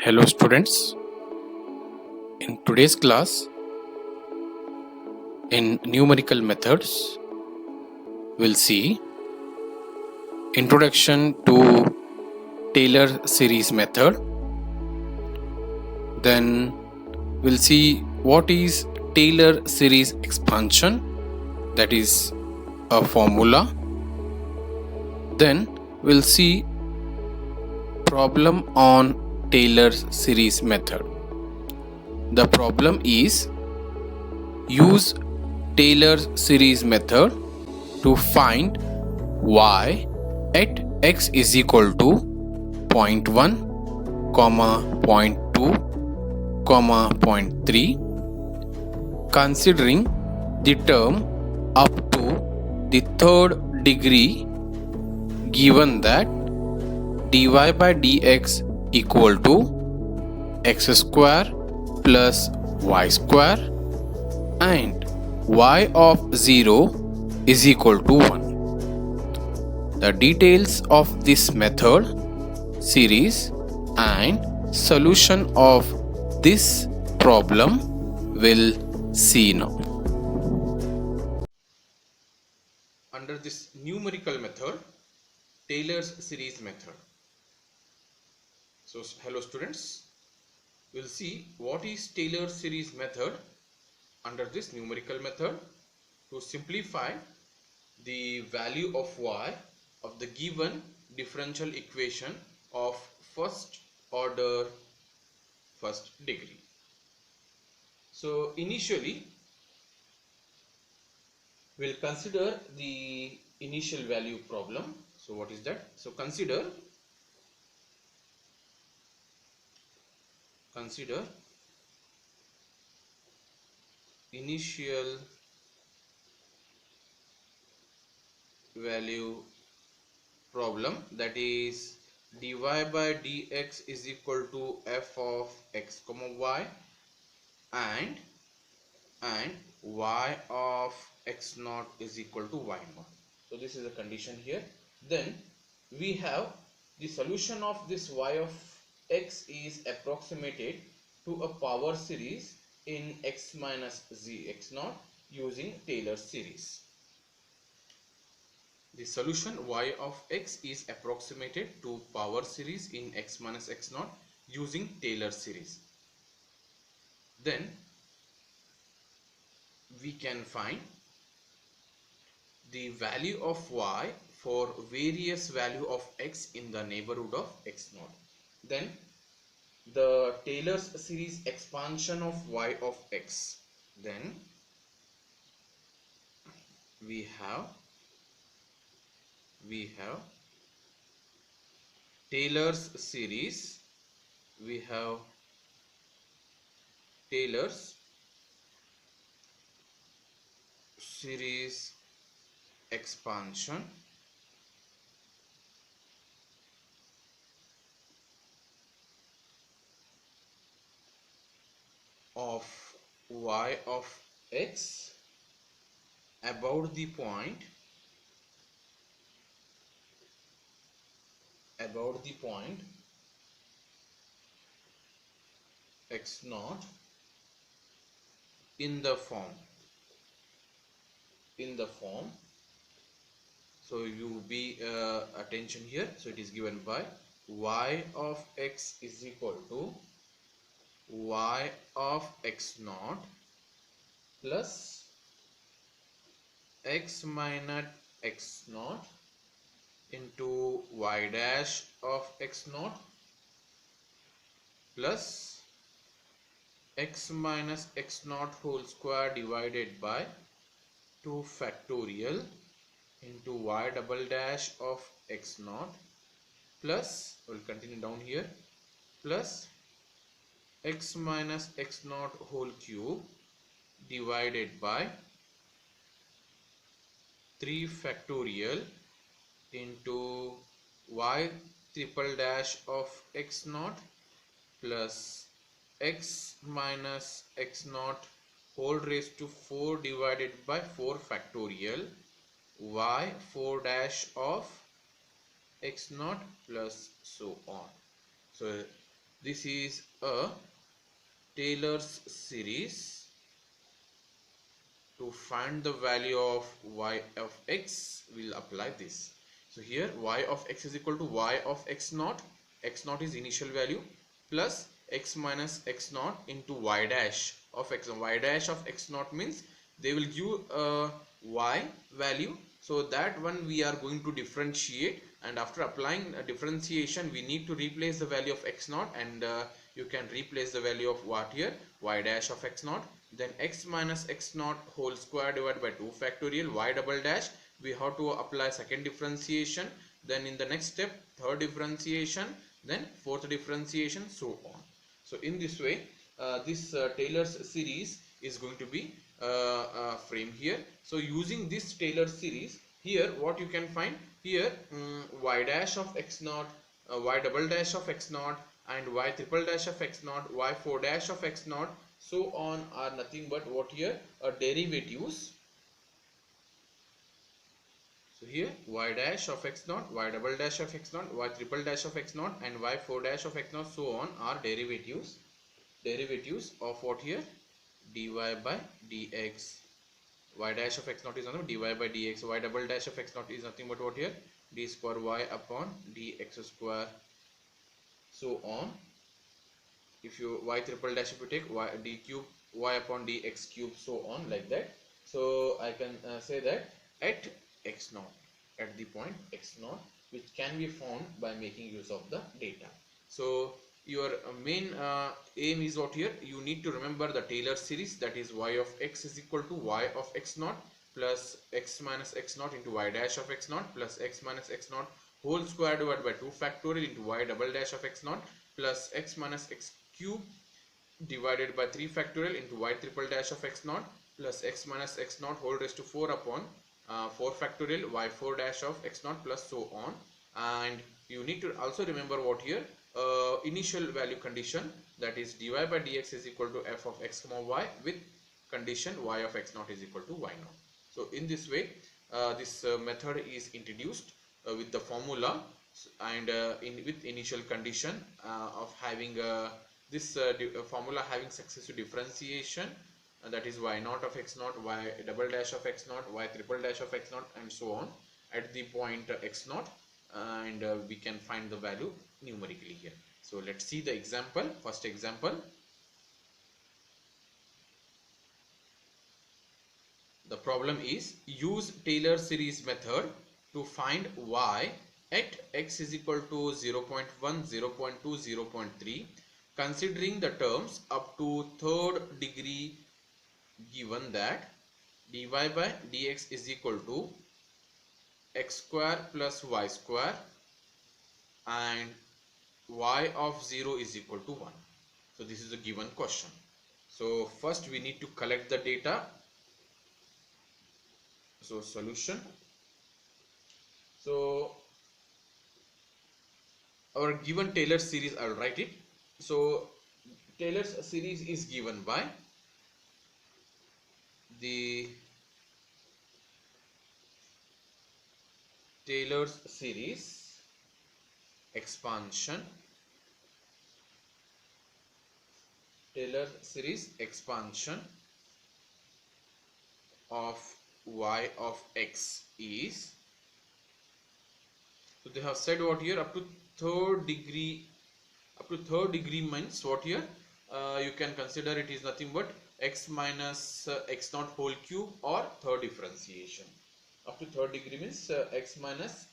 Hello students, in today's class in numerical methods we'll see introduction to Taylor series method, then we'll see what is Taylor series expansion, that is a formula, then we'll see problem on Taylor series method. The problem is use Taylor series method to find y at x is equal to 0.1, 0.2, 0.3, considering the term up to the third degree given that dy by dx equal to x square plus y square and y of 0 is equal to 1. The details of this method, series and solution of this problem will see now. Under this numerical method, Taylor's series method. So hello students, we'll see what is Taylor's series method under this numerical method. To simplify the value of y of the given differential equation of first order first degree. So initially we'll consider the initial value problem. So what is that? So consider initial value problem, that is dy by dx is equal to f of x comma y and y of x naught is equal to y naught. So this is a condition here. Then we have the solution of this y of x is approximated to a power series in x minus z x naught using Taylor's series. The solution y of x is approximated to power series in x minus x naught using Taylor series. Then we can find the value of y for various value of x in the neighborhood of x naught. Then the Taylor's series expansion of y of x. Then we have Taylor's series, we have Taylor's series expansion of y of x about the point x naught in the form so you be attention here. So it is given by y of x is equal to y of x naught plus x minus x naught into y dash of x naught plus x minus x naught whole square divided by 2 factorial into y double dash of x naught plus, we'll continue down here, plus x minus x naught whole cube divided by 3 factorial into y triple dash of x naught plus x minus x naught whole raised to 4 divided by 4 factorial y 4 dash of x naught plus so on. So this is a Taylor's series. To find the value of y of x, we'll apply this. So here y of x is equal to y of x naught is initial value, plus x minus x naught into y dash of x. Y dash of x naught means they will give a y value, so that one we are going to differentiate, and after applying a differentiation we need to replace the value of x naught, and you can replace the value of what here, y dash of x naught, then x minus x naught whole square divided by 2 factorial y double dash. We have to apply second differentiation, then in the next step third differentiation, then fourth differentiation, so on. So in this way this Taylor's series is going to be framed here. So using this Taylor series, here what you can find here, y dash of x naught, y double dash of x naught, and y triple dash of x naught, y 4 dash of x naught, so on, are nothing but what here, derivatives. So here y dash of x naught, y double dash of x naught, y triple dash of x naught, and y 4 dash of x naught, so on, are derivatives of what here, dy by dx. Y dash of x naught is nothing but dy by dx. Y double dash of x naught is nothing but what here, d square y upon dx square, so on. If you y triple dash, if you take y d cube y upon dx cube, so on, like that. So I can say that at x naught, at the point x naught, which can be found by making use of the data. So your main aim is what here, you need to remember the Taylor series, that is y of x is equal to y of x naught plus x minus x naught into y dash of x naught plus x minus x naught whole square divided by 2 factorial into y double dash of x naught plus x minus x cube divided by 3 factorial into y triple dash of x naught plus x minus x naught whole raised to 4 upon 4 factorial y 4 dash of x naught, plus so on. And you need to also remember what here, initial value condition, that is dy by dx is equal to f of x comma y with condition y of x naught is equal to y naught. So in this way this method is introduced with the formula, and with initial condition of having this formula having successive differentiation, that is y naught of x naught, y double dash of x naught, y triple dash of x naught, and so on at the point x naught, and we can find the value numerically here. So let's see the example. First example, the problem is use Taylor series method to find y at x is equal to 0 0.1, 0 0.2, 0 0.3 considering the terms up to third degree, given that dy by dx is equal to x square plus y square and y of 0 is equal to 1. So this is a given question. So first we need to collect the data. So solution. So our given Taylor series, I will write it. So Taylor's series is given by the Taylor's series expansion, Taylor series expansion of y of x is, so they have said what here, up to third degree. Up to third degree means what here, you can consider it is nothing but x minus x naught whole cube or third differentiation. Up to third degree means x minus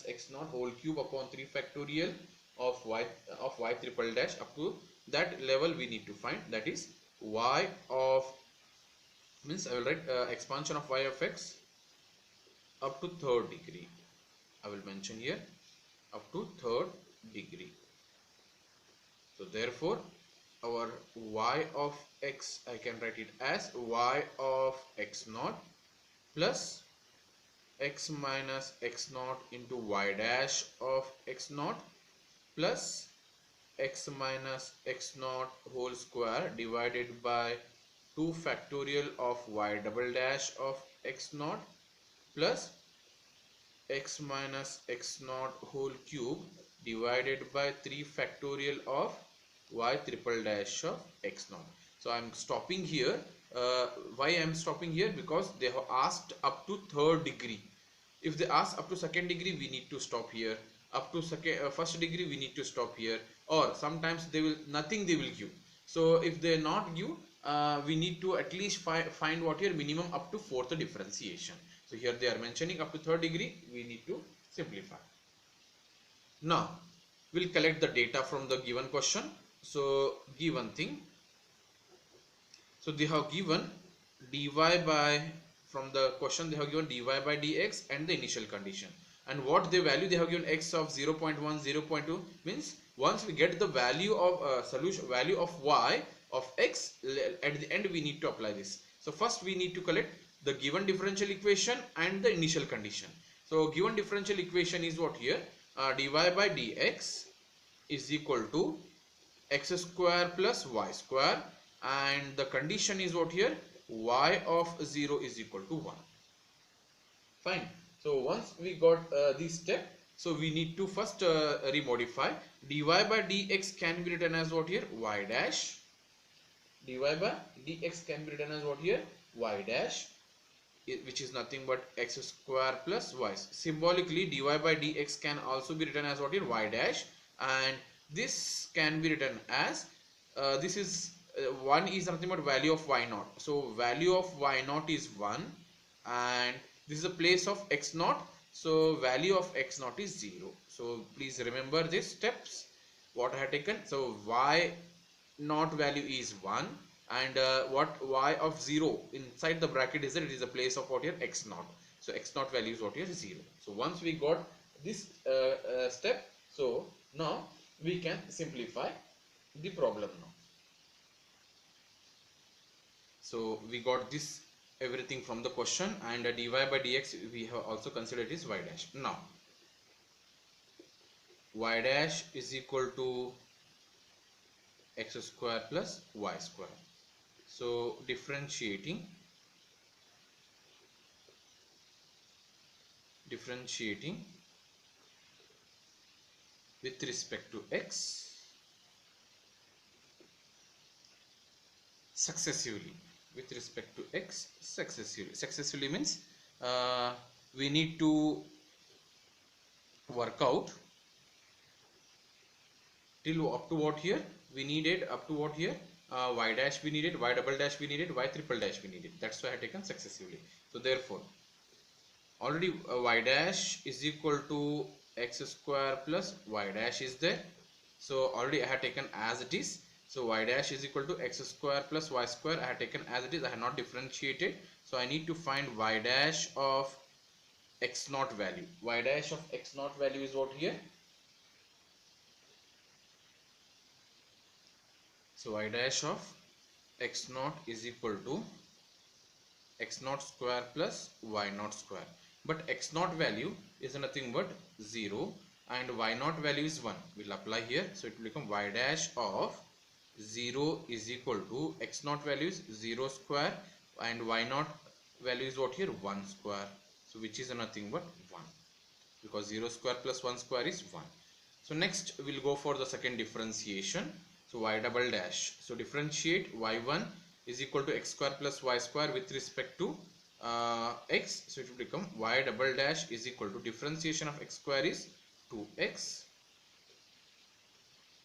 x naught whole cube upon 3 factorial of y triple dash. Up to that level we need to find, that is y of, means I will write expansion of y of x up to third degree. I will mention here up to third degree. So therefore our y of x, I can write it as y of x naught plus x minus x naught into y dash of x naught plus x minus x naught whole square divided by 2 factorial of y double dash of x naught plus x minus x naught whole cube divided by 3 factorial of y triple dash of x naught. So I am stopping here. Why I am stopping here? Because they have asked up to third degree. If they ask up to second degree, we need to stop here. Up to first degree, we need to stop here. Or sometimes they will nothing they will give. So if they not give, we need to at least find what here minimum up to fourth differentiation. So here they are mentioning up to third degree, we need to simplify. Now we'll collect the data from the given question. So given thing, so they have given dy by, from the question they have given dy by dx and the initial condition, and what the value they have given x of 0.1 0.2 means once we get the value of solution value of y of x, at the end we need to apply this. So first we need to collect the given differential equation and the initial condition. So given differential equation is what here, dy by dx is equal to x square plus y square, and the condition is what here, y of 0 is equal to 1. Fine. So once we got this step, so we need to first remodify. Dy by dx can be written as what here, y dash. Dy by dx can be written as what here, y dash, which is nothing but x square plus y. Symbolically dy by dx can also be written as what here, y dash, and this can be written as this is 1 is nothing but value of y naught. So value of y naught is 1, and this is a place of x naught, so value of x naught is 0. So please remember these steps what I have taken. So y naught value is 1, and what y of 0 inside the bracket is that it is a place of what here, x naught. So x naught value is what here, 0. So once we got this step, so now we can simplify the problem now. So we got this everything from the question, and dy by dx we have also considered is y dash. Now y dash is equal to x square plus y square. So differentiating with respect to x successively, with respect to x successively means we need to work out till up to what here we needed, up to what here, y dash we needed, y double dash we needed, y triple dash we needed. That's why I have taken successively. So therefore already y dash is equal to x square plus y dash is there, so already I have taken as it is. So y dash is equal to x square plus y square I have taken as it is, I have not differentiated. So I need to find y dash of x naught value. Y dash of x naught value is what here, so y dash of x naught is equal to x naught square plus y naught square, but x naught value is nothing but 0 and y naught value is 1. We'll apply here, so it will become y dash of 0 is equal to x naught value is 0 square and y naught value is what here, 1 square, so which is nothing but 1, because 0 square plus 1 square is 1. So next we'll go for the second differentiation. So y double dash, so differentiate y1 is equal to x square plus y square with respect to x, so it will become y double dash is equal to differentiation of x square is 2x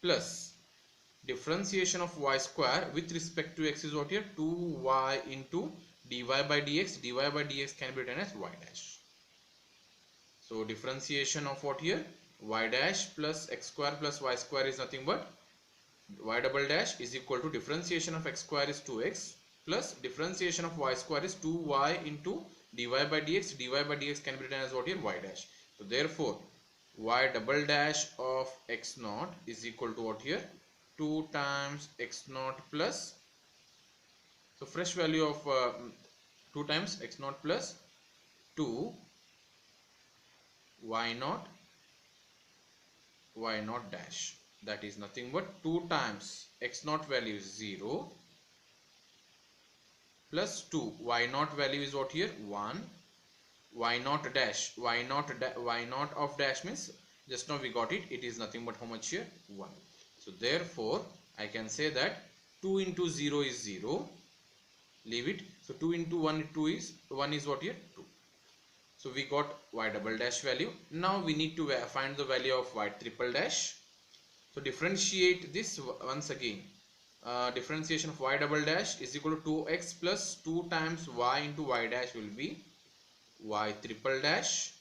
plus differentiation of y square with respect to x is what here, 2y into dy by dx. Dy by dx can be written as y dash. So differentiation of what here, y dash plus x square plus y square is nothing but y double dash is equal to differentiation of x square is 2x plus differentiation of y square is 2y into dy by dx. Dy by dx can be written as what here, y dash. So therefore y double dash of x naught is equal to what here, 2 times x naught plus, so fresh value of 2 times x naught plus 2 y naught dash, that is nothing but 2 times x naught value is 0 plus 2 y naught value is what here, 1, y naught dash, y naught of dash means just now we got it, it is nothing but how much here, 1. So therefore I can say that 2 into 0 is 0, leave it. So 2 into 1, 2 is 1 is what here, 2. So we got y double dash value. Now we need to find the value of y triple dash. So differentiate this once again. Differentiation of y double dash is equal to 2x plus 2 times y into y dash will be y triple dash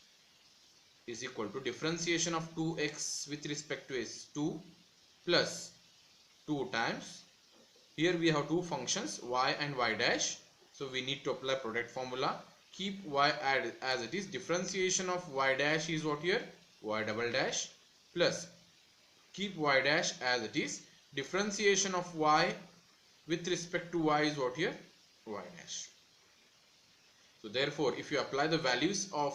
is equal to differentiation of 2x with respect to is 2 plus 2 times, here we have two functions y and y dash, so we need to apply product formula. Keep y as it is. Differentiation of y dash is what here, y double dash, plus keep y dash as it is. Differentiation of y with respect to y is what here, y dash. So therefore if you apply the values of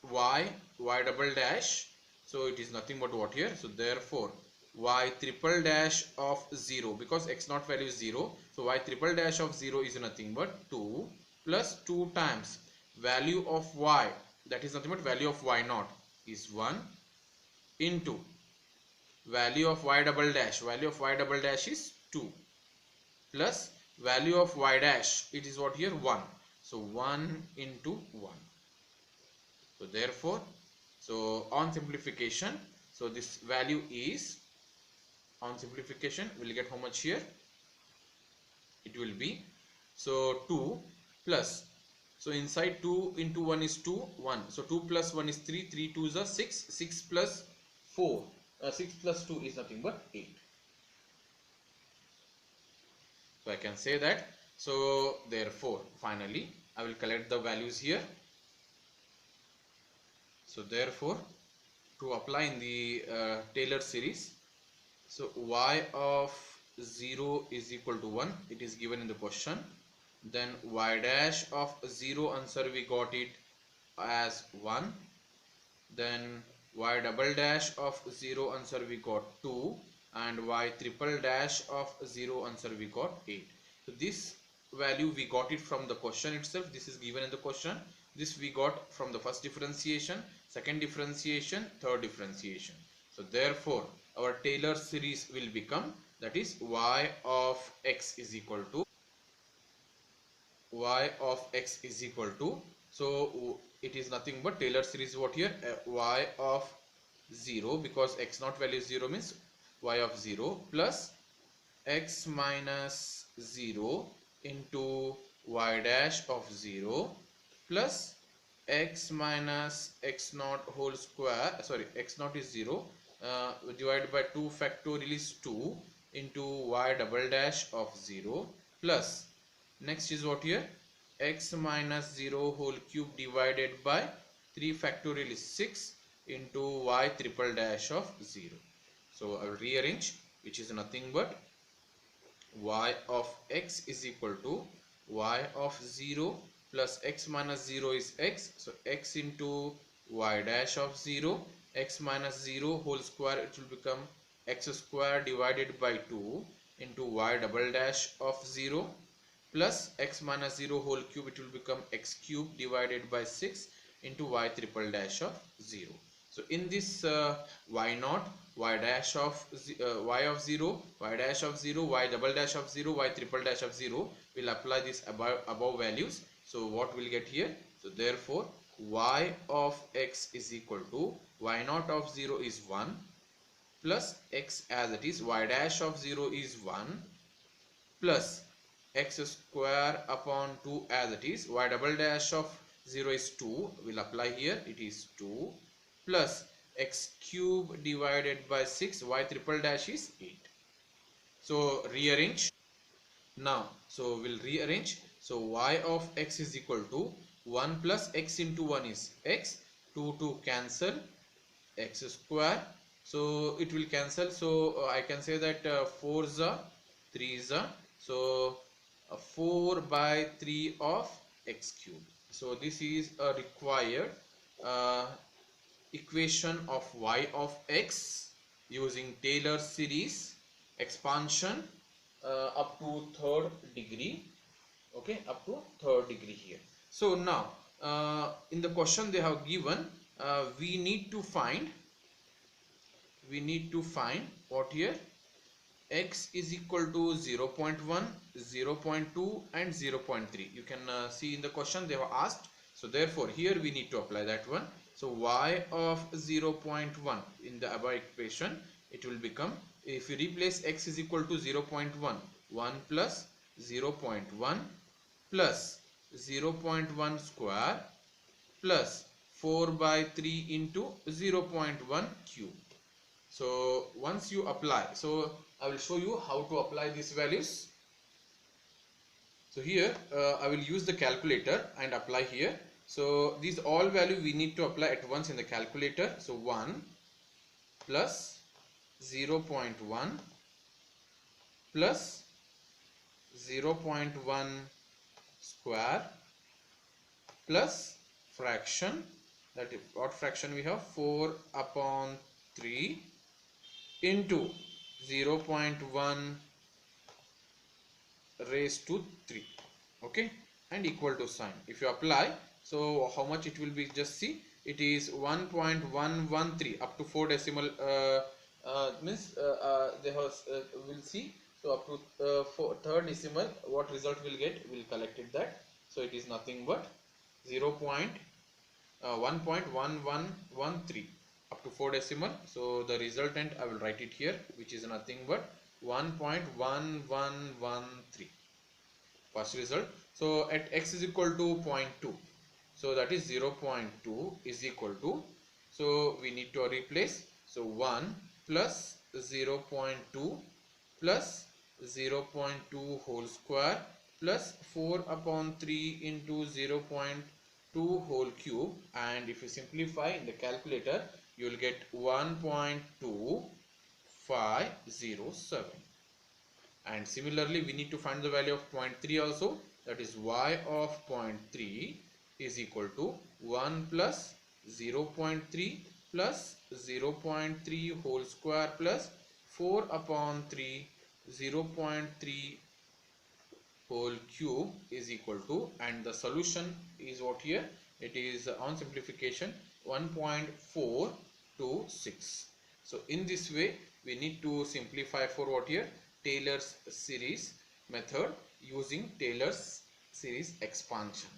y double dash, so it is nothing but what here, so therefore y triple dash of 0, because x naught value is 0, so y triple dash of 0 is nothing but 2 plus 2 times value of y, that is nothing but value of y naught is 1, into value of y double dash, value of y double dash is 2, plus value of y dash, it is what here, 1. So 1 into 1. So therefore, so on simplification, so this value is, on simplification we'll get how much here, it will be, so 2 plus, so inside 2 into 1 is 2, 1, so 2 plus 1 is 3, 3 2s are 6, 6 plus 4, 6 plus 2 is nothing but 8. So I can say that. So therefore finally I will collect the values here. So therefore to apply in the Taylor series, so y of 0 is equal to 1, it is given in the question. Then y dash of 0 answer we got it as 1. Then y double dash of 0 answer we got 2, and y triple dash of 0 answer we got 8. So this value we got it from the question itself, this is given in the question. This we got from the first differentiation, second differentiation, third differentiation. So therefore our Taylor series will become, that is y of x is equal to, y of x is equal to, so it is nothing but Taylor series what here, y of 0, because x naught value is 0 means y of 0, plus x minus 0 into y dash of 0, plus x minus x naught whole square, sorry, x naught is 0, divided by 2 factorial is 2 into y double dash of 0, plus next is what here, x minus 0 whole cube divided by 3 factorial is 6 into y triple dash of 0. So I will rearrange, which is nothing but y of x is equal to y of 0 plus x minus 0 is x, so x into y dash of 0, x minus 0 whole square, it will become x square divided by 2 into y double dash of 0, plus x minus 0 whole cube, it will become x cube divided by 6 into y triple dash of 0. So in this y naught, y dash of y of 0, y dash of 0, y double dash of 0, y triple dash of 0, we'll apply this above values. So what we'll get here? So therefore y of x is equal to y naught of 0 is 1, plus x as it is, y dash of 0 is 1, plus x square upon 2 as it is, y double dash of 0 is 2, we'll apply here, it is 2, plus x cube divided by 6, y triple dash is 8. So rearrange now, so we'll rearrange. So y of x is equal to 1 plus x into 1 is x, 2 cancel, x square, so it will cancel, so I can say that 4 is 3 is, so 4 by 3 of x cube. So this is a required equation of y of x using Taylor series expansion up to third degree. Okay, up to third degree here. So now in the question they have given we need to find what here, x is equal to 0.1, 0.2 and 0.3. You can see in the question they were asked. So therefore here we need to apply that one. So y of 0.1 in the above equation, it will become, if you replace x is equal to 0.1, 1 plus 0.1 plus 0.1 square plus 4 by 3 into 0.1 cube. So once you apply, so I will show you how to apply these values. So here I will use the calculator and apply here. So these all value we need to apply at once in the calculator. So 1 plus 0.1 plus 0.1 square plus fraction, that is what fraction we have, 4 upon 3 into 0.1 raised to 3, okay, and equal to sign. If you apply, so how much it will be, just see, it is 1.113 up to 4 decimal means they have we'll see. So up to third decimal, what result will get, we'll collect it that. So it is nothing but 1.1113 up to 4 decimal. So the resultant I will write it here, which is nothing but 1.1113 first result. So at x is equal to 0.2, so that is 0.2 is equal to, so we need to replace, so 1 plus 0.2 plus 0.2 whole square plus 4 upon 3 into 0.2 whole cube, and if you simplify in the calculator, you will get 1.2507. And similarly we need to find the value of 0.3 also, that is y of 0.3 is equal to 1 plus 0.3 plus 0.3 whole square plus 4 upon 3 0.3 whole cube is equal to, and the solution is what here, it is on simplification 1.426. So in this way we need to simplify for what here, Taylor's series method using Taylor's series expansion.